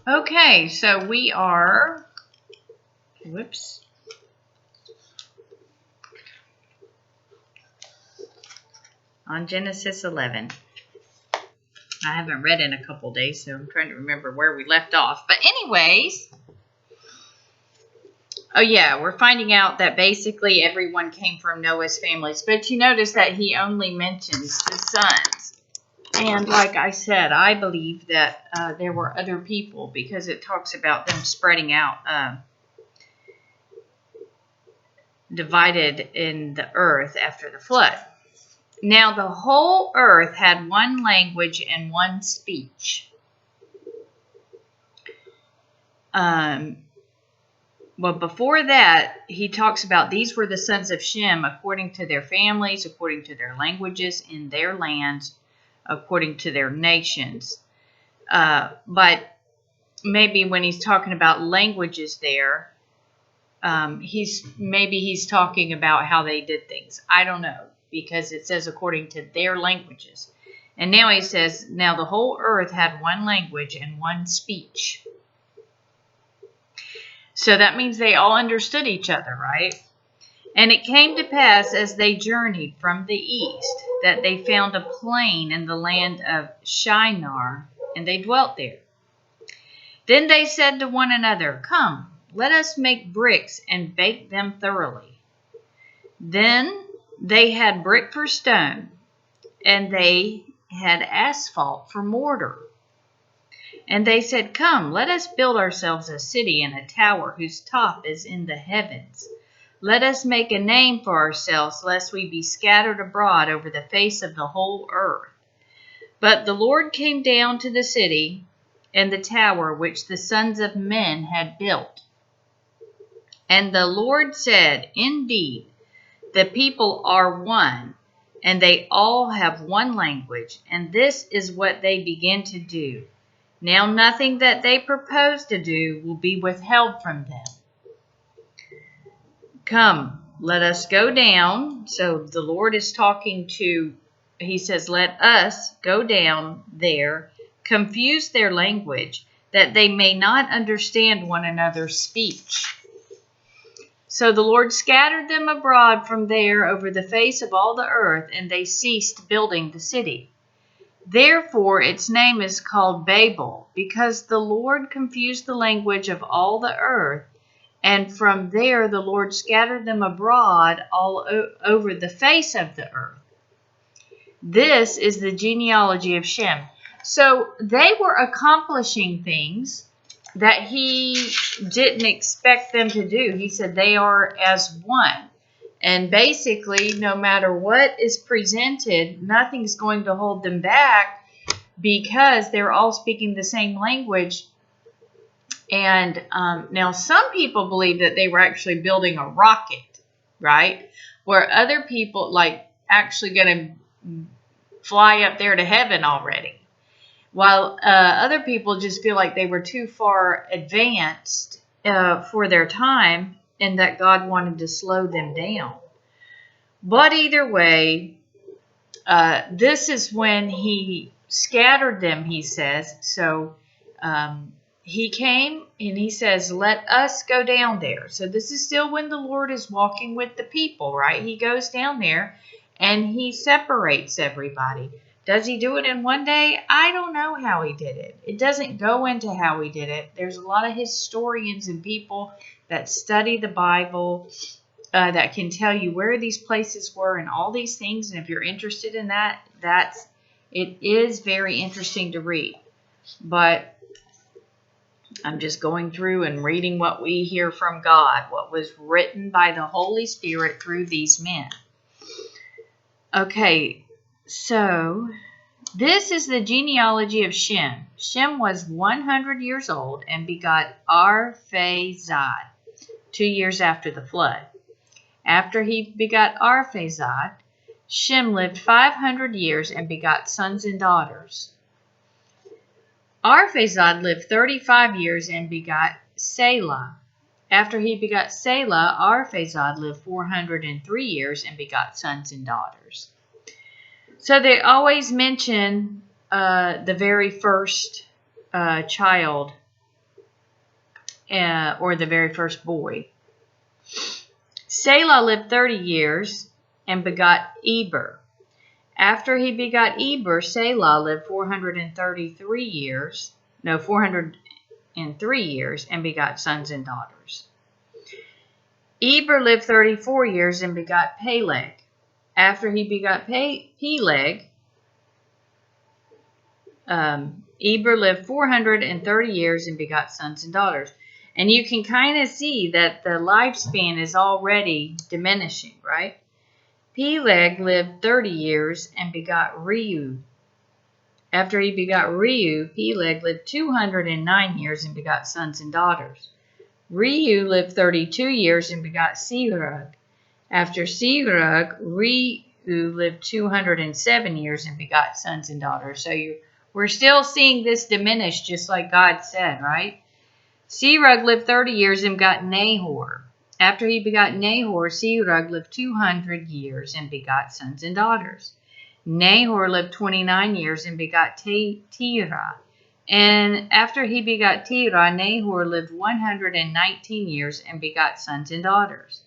Okay, so we are, whoops, on Genesis 11. I haven't read in a couple days, so I'm trying to remember where we left off. But anyways, oh yeah, we're finding out that basically everyone came from Noah's families. But you notice that he only mentions the sons. And like I said, I believe that there were other people because it talks about them spreading out, divided in the earth after the flood. Now the whole earth had one language and one speech. Well, before that, he talks about these were the sons of Shem according to their families, according to their languages in their lands, according to their nations. But maybe when he's talking about languages there, he's talking about how they did things. I don't know, because it says according to their languages. And now he says, now the whole earth had one language and one speech. So that means they all understood each other, right? And it came to pass as they journeyed from the east that they found a plain in the land of Shinar, and they dwelt there. Then they said to one another, come, let us make bricks and bake them thoroughly. Then they had brick for stone, and they had asphalt for mortar. And they said, come, let us build ourselves a city and a tower whose top is in the heavens. Let us make a name for ourselves, lest we be scattered abroad over the face of the whole earth. But the Lord came down to the city and the tower which the sons of men had built. And the Lord said, indeed, the people are one, and they all have one language, and this is what they begin to do. Now nothing that they propose to do will be withheld from them. Come, let us go down. So the Lord is talking to, he says, let us go down there, confuse their language, that they may not understand one another's speech. So the Lord scattered them abroad from there over the face of all the earth, and they ceased building the city. Therefore its name is called Babel, because the Lord confused the language of all the earth, and from there the Lord scattered them abroad all over the face of the earth. This is the genealogy of Shem. So they were accomplishing things that he didn't expect them to do. He said they are as one. And basically, no matter what is presented, nothing's going to hold them back because they're all speaking the same language. And now some people believe that they were actually building a rocket, right? Where other people like actually going to fly up there to heaven already. While other people just feel like they were too far advanced for their time and that God wanted to slow them down. But either way, this is when he scattered them, he says. So he came and he says, let us go down there. So this is still when the Lord is walking with the people, right? He goes down there and he separates everybody. Does he do it in one day? I don't know how he did it. It doesn't go into how he did it. There's a lot of historians and people that study the Bible that can tell you where these places were and all these things. And if you're interested in that, it is very interesting to read. But I'm just going through and reading what we hear from God, what was written by the Holy Spirit through these men. Okay, so this is the genealogy of Shem. Shem was 100 years old and begot Arphaxad 2 years after the flood. After he begot Arphaxad, Shem lived 500 years and begot sons and daughters. Arphaxad lived 35 years and begot Selah. After he begot Selah, Arphaxad lived 403 years and begot sons and daughters. So they always mention the very first child or the very first boy. Selah lived 30 years and begot Eber. After he begot Eber, Selah lived 403 years and begot sons and daughters. Eber lived 34 years and begot Peleg. After he begot Peleg, Eber lived 430 years and begot sons and daughters. And you can kind of see that the lifespan is already diminishing, right? Peleg lived 30 years and begot Reu. After he begot Reu, Peleg lived 209 years and begot sons and daughters. Reu lived 32 years and begot Serug. After Serug, Reu lived 207 years and begot sons and daughters. So we're still seeing this diminish, just like God said, right? Serug lived 30 years and begot Nahor. After he begot Nahor, Serug lived 200 years and begot sons and daughters. Nahor lived 29 years and begot Terah. And after he begot Terah, Nahor lived 119 years and begot sons and daughters.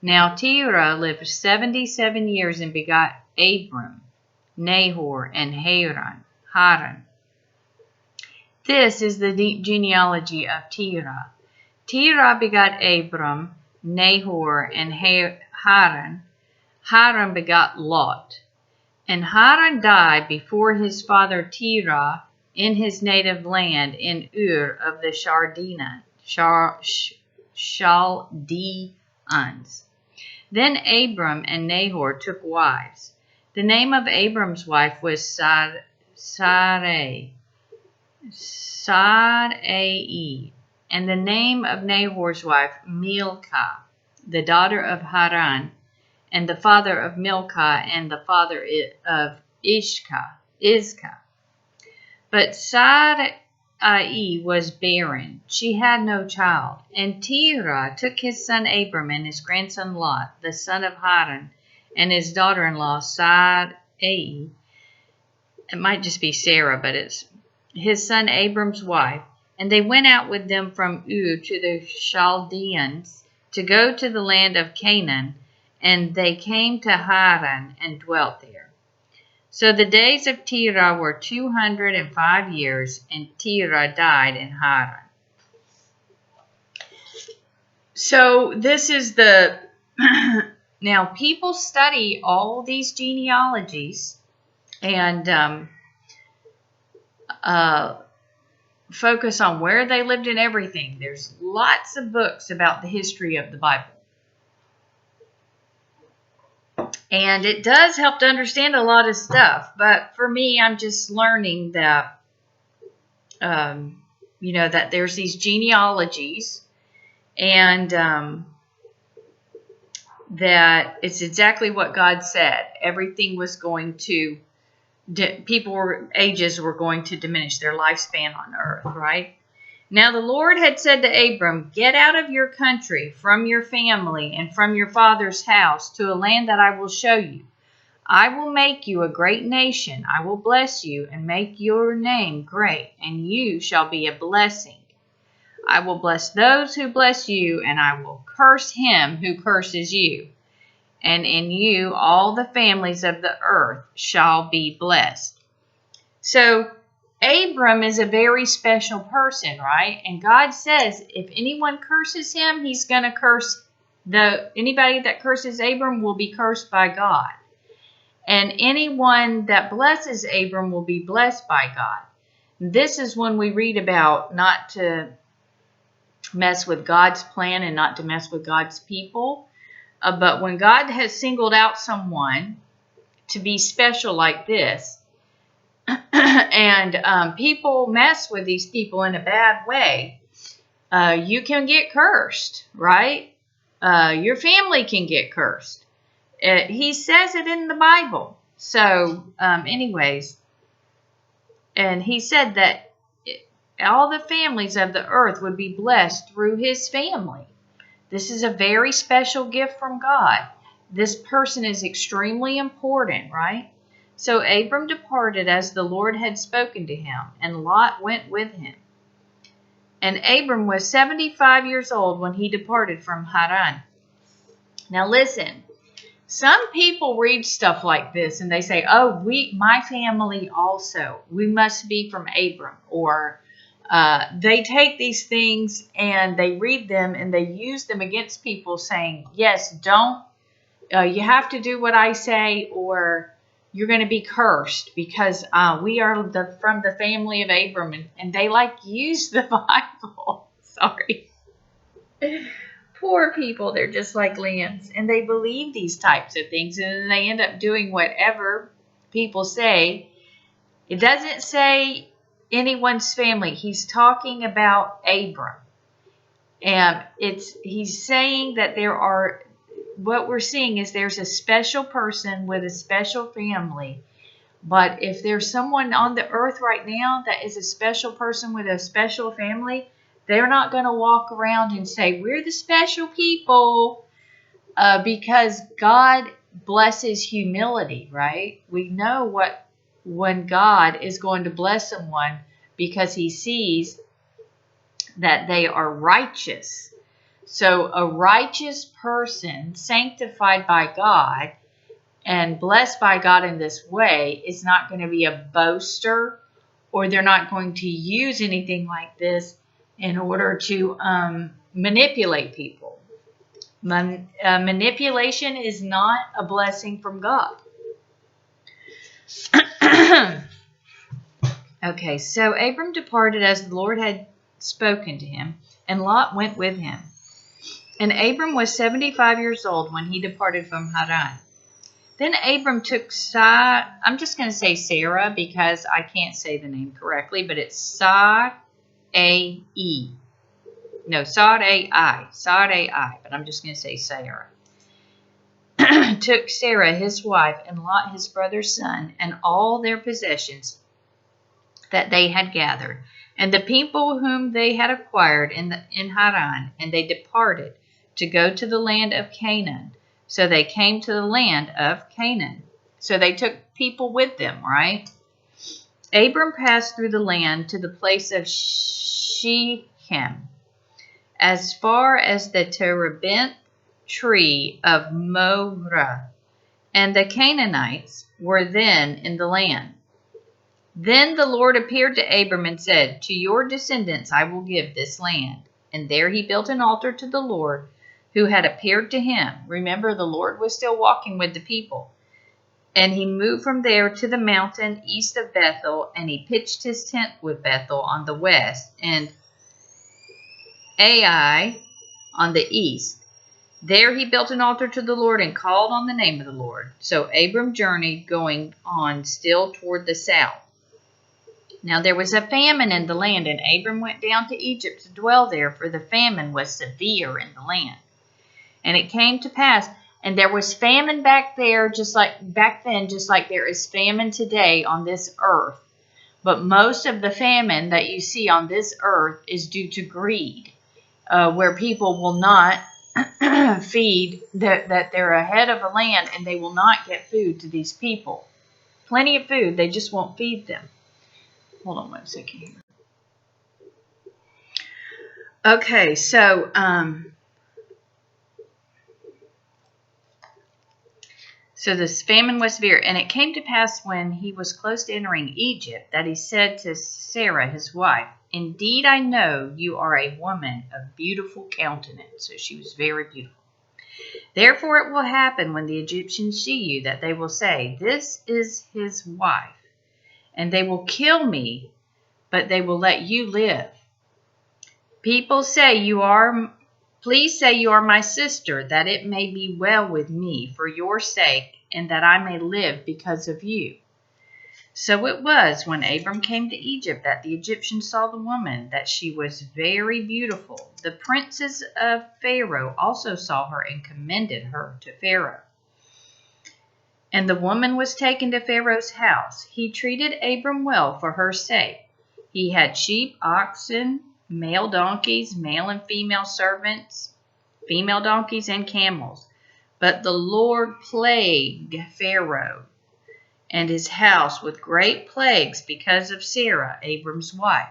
Now Terah lived 77 years and begot Abram, Nahor, and Haran. This is the genealogy of Terah. Terah begot Abram, Nahor, and Haran. Haran begot Lot. And Haran died before his father Terah in his native land in Ur of the Chaldeans. Then Abram and Nahor took wives. The name of Abram's wife was Sarai, and the name of Nahor's wife Milcah, the daughter of Haran, and the father of Milcah, and the father of Iscah. But Sarai was barren. She had no child. And Terah took his son Abram and his grandson Lot, the son of Haran, and his daughter-in-law Sarai. It might just be Sarah, but it's his son Abram's wife. And they went out with them from Ur to the Chaldeans to go to the land of Canaan, and they came to Haran and dwelt there. So the days of Terah were 205 years, and Terah died in Haran. So this is the... Now, people study all these genealogies and focus on where they lived and everything. There's lots of books about the history of the Bible. And it does help to understand a lot of stuff. But for me, I'm just learning that, that there's these genealogies and that it's exactly what God said. Everything was going to, ages were going to diminish their lifespan on earth, right? Now the Lord had said to Abram, "Get out of your country, from your family, and from your father's house, to a land that I will show you. I will make you a great nation. I will bless you and make your name great, and you shall be a blessing. I will bless those who bless you, and I will curse him who curses you. And in you all the families of the earth shall be blessed." So Abram is a very special person, right? And God says if anyone curses him, he's going to curse anybody that curses Abram will be cursed by God. And anyone that blesses Abram will be blessed by God. This is when we read about not to mess with God's plan and not to mess with God's people. But when God has singled out someone to be special like this, and people mess with these people in a bad way, you can get cursed, right? Your family can get cursed. He says it in the Bible. So, anyways, and he said that all the families of the earth would be blessed through his family. This is a very special gift from God. This person is extremely important, right? So Abram departed as the Lord had spoken to him, and Lot went with him. And Abram was 75 years old when he departed from Haran. Now listen, some people read stuff like this and they say, oh, my family also, we must be from Abram. Or they take these things and they read them and they use them against people saying, yes, you have to do what I say or you're going to be cursed because we are from the family of Abram. And they use the Bible. Sorry. Poor people, they're just like lambs. And they believe these types of things. And then they end up doing whatever people say. It doesn't say anyone's family. He's talking about Abram. And he's saying that what we're seeing is there's a special person with a special family. But if there's someone on the earth right now that is a special person with a special family, they're not going to walk around and say, we're the special people, because God blesses humility, right? We know when God is going to bless someone because he sees that they are righteous. So a righteous person sanctified by God and blessed by God in this way is not going to be a boaster, or they're not going to use anything like this in order to manipulate people. Manipulation is not a blessing from God. Okay, so Abram departed as the Lord had spoken to him, and Lot went with him. And Abram was 75 years old when he departed from Haran. Then Abram took I'm just going to say Sarah because I can't say the name correctly, but it's Sarai. No, Sarai, but I'm just going to say Sarah. Took Sarah his wife and Lot his brother's son and all their possessions that they had gathered, and the people whom they had acquired in Haran, and they departed to go to the land of Canaan. So they came to the land of Canaan. So they took people with them, right? Abram passed through the land to the place of Shechem, as far as the terebinth tree of Moreh, and the Canaanites were then in the land. Then the Lord appeared to Abram and said, to your descendants I will give this land. And there he built an altar to the Lord who had appeared to him. Remember, the Lord was still walking with the people. And he moved from there to the mountain east of Bethel, and he pitched his tent with Bethel on the west, and Ai on the east. There he built an altar to the Lord and called on the name of the Lord. So Abram journeyed, going on still toward the south. Now there was a famine in the land, and Abram went down to Egypt to dwell there, for the famine was severe in the land. And it came to pass, and there was famine back then, just like there is famine today on this earth. But most of the famine that you see on this earth is due to greed, where people will not feed, that they're ahead of the land and they will not get food to these people. Plenty of food, they just won't feed them. Hold on 1 second here. Okay, so this famine was severe, and it came to pass when he was close to entering Egypt that he said to Sarah his wife, indeed I know you are a woman of beautiful countenance. So she was very beautiful. Therefore it will happen when the Egyptians see you that they will say, this is his wife, and they will kill me, but they will let you live. People say please say you are my sister, that it may be well with me for your sake, and that I may live because of you. So it was when Abram came to Egypt that the Egyptians saw the woman, that she was very beautiful. The princes of Pharaoh also saw her and commended her to Pharaoh. And the woman was taken to Pharaoh's house. He treated Abram well for her sake. He had sheep, oxen, male donkeys, male and female servants, female donkeys, and camels. But the Lord plagued Pharaoh and his house with great plagues because of Sarah, Abram's wife.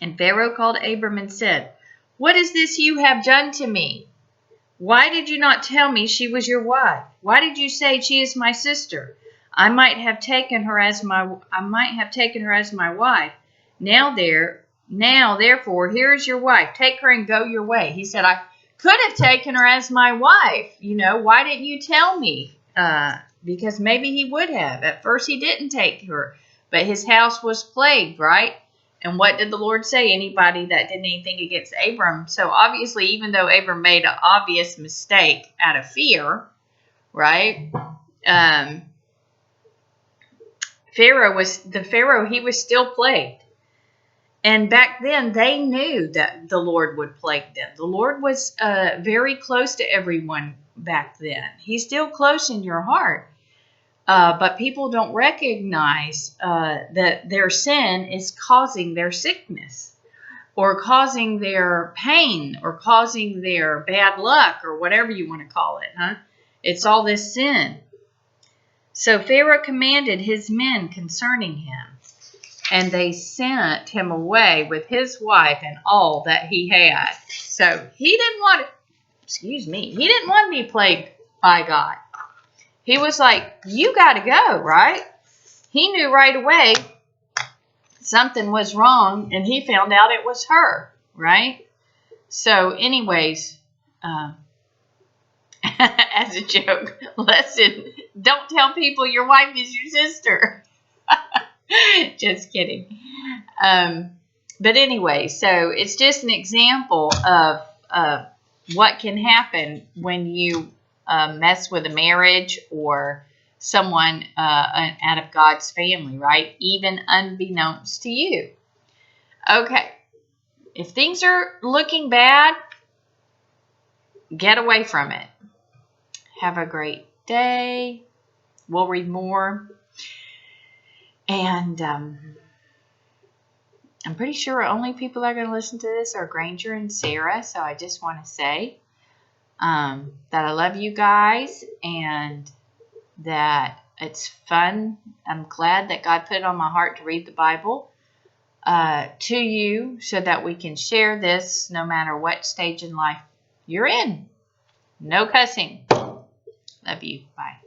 And Pharaoh called Abram and said, "What is this you have done to me? Why did you not tell me she was your wife? Why did you say she is my sister? I might have taken her as my wife. Now therefore, here is your wife. Take her and go your way." He said, "I could have taken her as my wife. Why didn't you tell me?" Because maybe he would have. At first he didn't take her, but his house was plagued, right? And what did the Lord say? Anybody that did anything against Abram. So obviously, even though Abram made an obvious mistake out of fear, right? Pharaoh, he was still plagued. And back then, they knew that the Lord would plague them. The Lord was very close to everyone back then. He's still close in your heart. But people don't recognize that their sin is causing their sickness, or causing their pain, or causing their bad luck, or whatever you want to call it, huh? It's all this sin. So Pharaoh commanded his men concerning him, and they sent him away with his wife and all that he had. So he didn't want to be plagued by God. He was like, "You got to go," right? He knew right away something was wrong, and he found out it was her, right? So anyways, as a joke, lesson, don't tell people your wife is your sister. Just kidding. But anyway, so it's just an example of what can happen when you mess with a marriage or someone out of God's family, right? Even unbeknownst to you. Okay. If things are looking bad, get away from it. Have a great day. We'll read more. And I'm pretty sure only people that are going to listen to this are Granger and Sarah. So I just want to say that I love you guys and that it's fun. I'm glad that God put it on my heart to read the Bible to you so that we can share this no matter what stage in life you're in. No cussing. Love you. Bye.